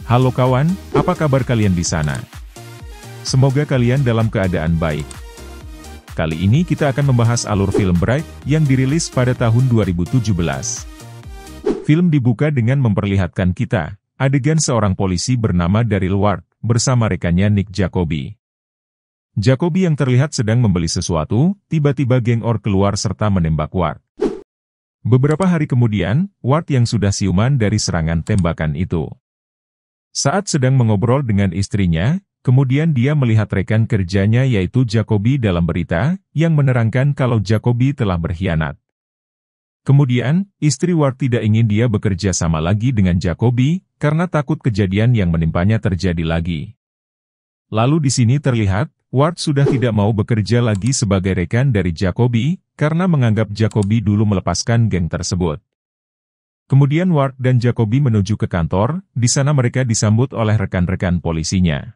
Halo kawan, apa kabar kalian di sana? Semoga kalian dalam keadaan baik. Kali ini kita akan membahas alur film Bright yang dirilis pada tahun 2017. Film dibuka dengan memperlihatkan kita adegan seorang polisi bernama Daryl Ward bersama rekannya Nick Jacoby. Jacoby yang terlihat sedang membeli sesuatu, tiba-tiba geng Orc keluar serta menembak Ward. Beberapa hari kemudian, Ward yang sudah siuman dari serangan tembakan itu. Saat sedang mengobrol dengan istrinya, kemudian dia melihat rekan kerjanya yaitu Jacoby dalam berita, yang menerangkan kalau Jacoby telah berkhianat. Kemudian, istri Ward tidak ingin dia bekerja sama lagi dengan Jacoby, karena takut kejadian yang menimpanya terjadi lagi. Lalu di sini terlihat, Ward sudah tidak mau bekerja lagi sebagai rekan dari Jacoby, karena menganggap Jacoby dulu melepaskan geng tersebut. Kemudian Ward dan Jacoby menuju ke kantor, di sana mereka disambut oleh rekan-rekan polisinya.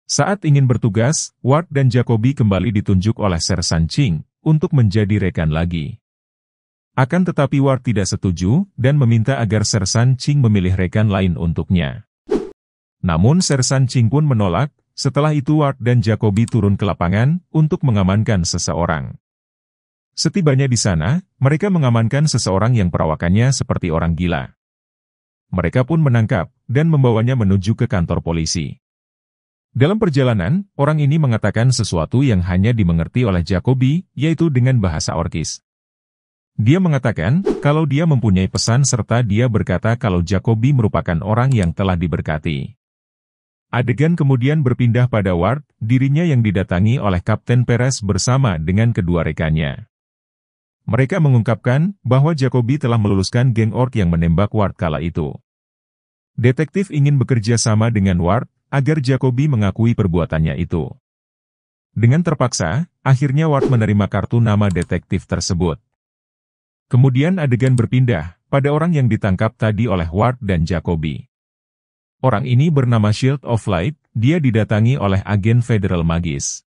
Saat ingin bertugas, Ward dan Jacoby kembali ditunjuk oleh Sersan Ching, untuk menjadi rekan lagi. Akan tetapi Ward tidak setuju, dan meminta agar Sersan Ching memilih rekan lain untuknya. Namun Sersan Ching pun menolak, setelah itu Ward dan Jacoby turun ke lapangan, untuk mengamankan seseorang. Setibanya di sana, mereka mengamankan seseorang yang perawakannya seperti orang gila. Mereka pun menangkap, dan membawanya menuju ke kantor polisi. Dalam perjalanan, orang ini mengatakan sesuatu yang hanya dimengerti oleh Jacoby, yaitu dengan bahasa Orkis. Dia mengatakan, kalau dia mempunyai pesan serta dia berkata kalau Jacoby merupakan orang yang telah diberkati. Adegan kemudian berpindah pada Ward, dirinya yang didatangi oleh Kapten Perez bersama dengan kedua rekannya. Mereka mengungkapkan bahwa Jacoby telah meluluskan geng Orc yang menembak Ward kala itu. Detektif ingin bekerja sama dengan Ward, agar Jacoby mengakui perbuatannya itu. Dengan terpaksa, akhirnya Ward menerima kartu nama detektif tersebut. Kemudian adegan berpindah pada orang yang ditangkap tadi oleh Ward dan Jacoby. Orang ini bernama Shield of Light, dia didatangi oleh agen Federal Magis.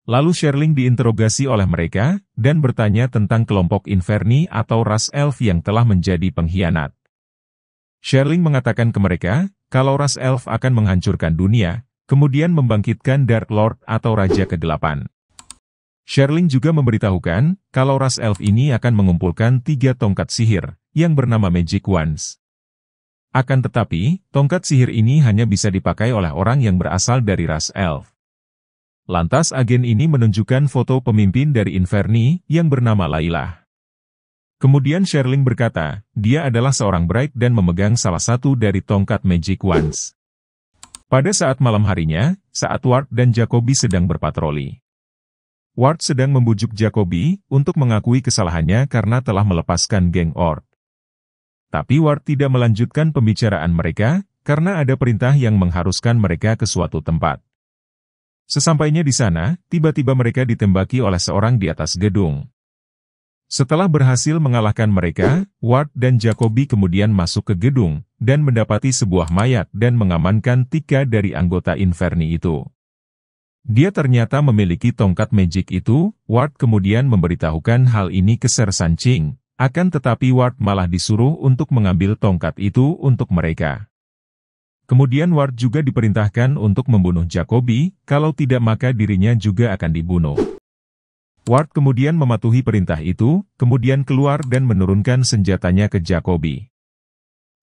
Lalu Sherling diinterogasi oleh mereka, dan bertanya tentang kelompok Inferni atau ras elf yang telah menjadi pengkhianat. Sherling mengatakan ke mereka, kalau ras elf akan menghancurkan dunia, kemudian membangkitkan Dark Lord atau Raja ke-8. Sherling juga memberitahukan, kalau ras elf ini akan mengumpulkan 3 tongkat sihir, yang bernama Magic Wands. Akan tetapi, tongkat sihir ini hanya bisa dipakai oleh orang yang berasal dari ras elf. Lantas agen ini menunjukkan foto pemimpin dari Inferni, yang bernama Layla. Kemudian Sherling berkata, dia adalah seorang Bright dan memegang salah satu dari tongkat Magic Wands. Pada saat malam harinya, saat Ward dan Jacoby sedang berpatroli. Ward sedang membujuk Jacoby, untuk mengakui kesalahannya karena telah melepaskan geng Orc. Tapi Ward tidak melanjutkan pembicaraan mereka, karena ada perintah yang mengharuskan mereka ke suatu tempat. Sesampainya di sana, tiba-tiba mereka ditembaki oleh seorang di atas gedung. Setelah berhasil mengalahkan mereka, Ward dan Jacoby kemudian masuk ke gedung, dan mendapati sebuah mayat dan mengamankan 3 dari anggota Inferni itu. Dia ternyata memiliki tongkat magic itu. Ward kemudian memberitahukan hal ini ke Sersan Ching, akan tetapi Ward malah disuruh untuk mengambil tongkat itu untuk mereka. Kemudian Ward juga diperintahkan untuk membunuh Jacoby, kalau tidak maka dirinya juga akan dibunuh. Ward kemudian mematuhi perintah itu, kemudian keluar dan menurunkan senjatanya ke Jacoby.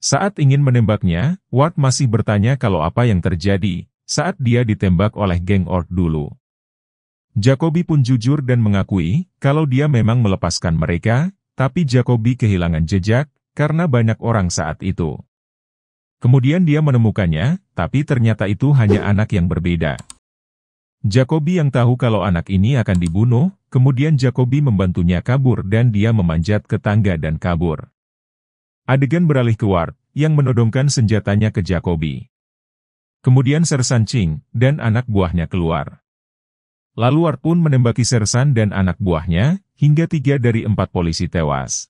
Saat ingin menembaknya, Ward masih bertanya kalau apa yang terjadi, saat dia ditembak oleh geng Orc dulu. Jacoby pun jujur dan mengakui, kalau dia memang melepaskan mereka, tapi Jacoby kehilangan jejak, karena banyak orang saat itu. Kemudian dia menemukannya, tapi ternyata itu hanya anak yang berbeda. Jacoby yang tahu kalau anak ini akan dibunuh, kemudian Jacoby membantunya kabur dan dia memanjat ke tangga dan kabur. Adegan beralih ke Ward, yang menodongkan senjatanya ke Jacoby. Kemudian Sersan Ching dan anak buahnya keluar. Lalu Ward pun menembaki Sersan dan anak buahnya, hingga 3 dari 4 polisi tewas.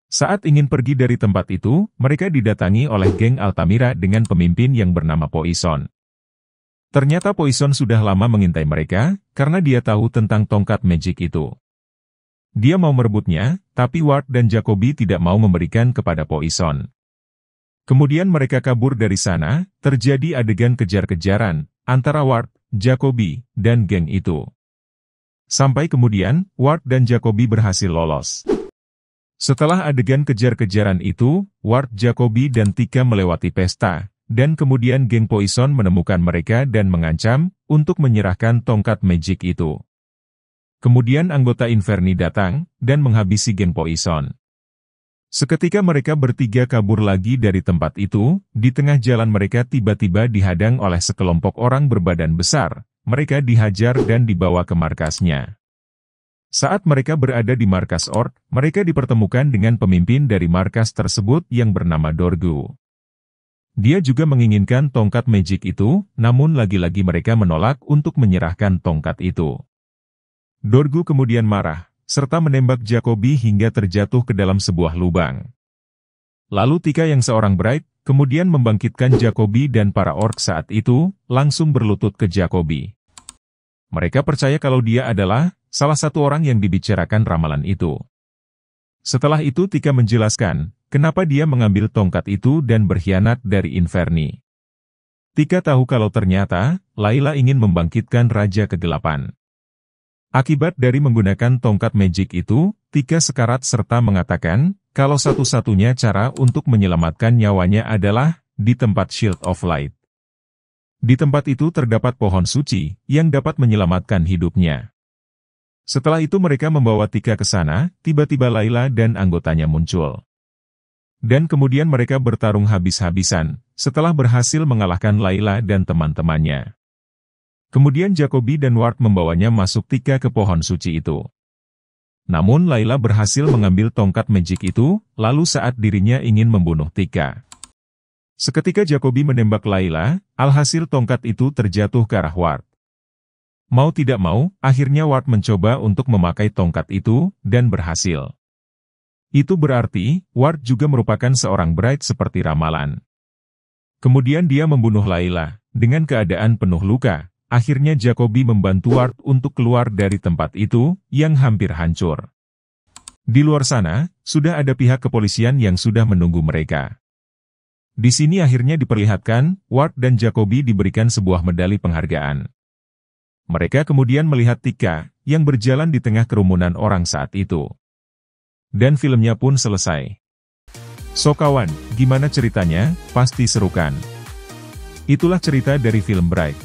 Saat ingin pergi dari tempat itu, mereka didatangi oleh geng Altamira dengan pemimpin yang bernama Poison. Ternyata Poison sudah lama mengintai mereka, karena dia tahu tentang tongkat magic itu. Dia mau merebutnya, tapi Ward dan Jacoby tidak mau memberikan kepada Poison. Kemudian mereka kabur dari sana, terjadi adegan kejar-kejaran antara Ward, Jacoby, dan geng itu. Sampai kemudian, Ward dan Jacoby berhasil lolos. Setelah adegan kejar-kejaran itu, Ward, Jacoby, dan Tika melewati pesta, dan kemudian geng Poison menemukan mereka dan mengancam untuk menyerahkan tongkat magic itu. Kemudian anggota Inferni datang dan menghabisi geng Poison. Seketika mereka bertiga kabur lagi dari tempat itu, di tengah jalan mereka tiba-tiba dihadang oleh sekelompok orang berbadan besar. Mereka dihajar dan dibawa ke markasnya. Saat mereka berada di markas Orc, mereka dipertemukan dengan pemimpin dari markas tersebut yang bernama Dorgu. Dia juga menginginkan tongkat magic itu, namun lagi-lagi mereka menolak untuk menyerahkan tongkat itu. Dorgu kemudian marah, serta menembak Jacoby hingga terjatuh ke dalam sebuah lubang. Lalu Tika yang seorang Bright, kemudian membangkitkan Jacoby dan para orc saat itu, langsung berlutut ke Jacoby. Mereka percaya kalau dia adalah salah satu orang yang dibicarakan ramalan itu. Setelah itu Tika menjelaskan, kenapa dia mengambil tongkat itu dan berkhianat dari Inferni. Tika tahu kalau ternyata, Layla ingin membangkitkan Raja Kegelapan. Akibat dari menggunakan tongkat magic itu, Tika sekarat serta mengatakan, kalau satu-satunya cara untuk menyelamatkan nyawanya adalah di tempat Shield of Light. Di tempat itu terdapat pohon suci, yang dapat menyelamatkan hidupnya. Setelah itu mereka membawa Tika ke sana, tiba-tiba Layla dan anggotanya muncul. Dan kemudian mereka bertarung habis-habisan, setelah berhasil mengalahkan Layla dan teman-temannya. Kemudian Jacoby dan Ward membawanya masuk Tika ke pohon suci itu. Namun Layla berhasil mengambil tongkat magic itu, lalu saat dirinya ingin membunuh Tika. Seketika Jacoby menembak Layla, alhasil tongkat itu terjatuh ke arah Ward. Mau tidak mau, akhirnya Ward mencoba untuk memakai tongkat itu, dan berhasil. Itu berarti, Ward juga merupakan seorang Bright seperti ramalan. Kemudian dia membunuh Layla, dengan keadaan penuh luka. Akhirnya Jacoby membantu Ward untuk keluar dari tempat itu, yang hampir hancur. Di luar sana, sudah ada pihak kepolisian yang sudah menunggu mereka. Di sini akhirnya diperlihatkan, Ward dan Jacoby diberikan sebuah medali penghargaan. Mereka kemudian melihat Tika, yang berjalan di tengah kerumunan orang saat itu. Dan filmnya pun selesai. So kawan, gimana ceritanya? Pasti seru kan? Itulah cerita dari film Bright.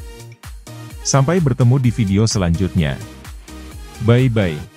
Sampai bertemu di video selanjutnya. Bye-bye.